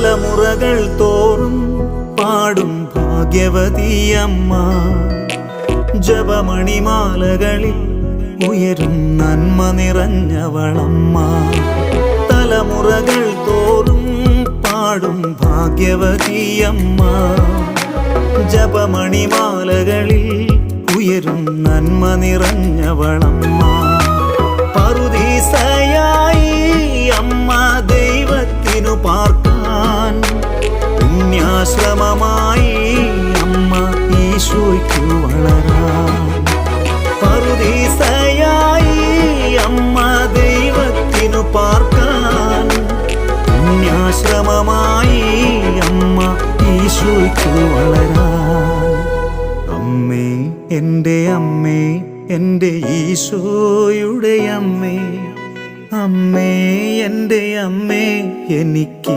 തലമുറകൾ തോറും പാടും ഭാഗ്യവതിയമ്മ. ജപമണിമാലകളിൽ ഉയരും നന്മ നിറഞ്ഞവളമ്മ. തലമുറകൾ തോറും പാടും ഭാഗ്യവതിയമ്മ. ജപമണിമാലകളിൽ ഉയരും നന്മ നിറഞ്ഞവളമ്മ. പറുദീസയായി അമ്മ ദൈവത്തിനു പാർക്കാൻ, പുണ്യാശ്രമമായി അമ്മ ഈശോയ്ക്കു വളരാൻ. പറുദീസയായി അമ്മ ദൈവത്തിനു പാർക്കാൻ, പുണ്യാശ്രമമായി അമ്മ ഈശോയ്ക്കു വളരാൻ. അമ്മേ, എൻ്റെ അമ്മേ, എൻ്റെ ഈശോയുടെ അമ്മേ, അമ്മേ എൻ്റെ അമ്മേ, എനിക്ക്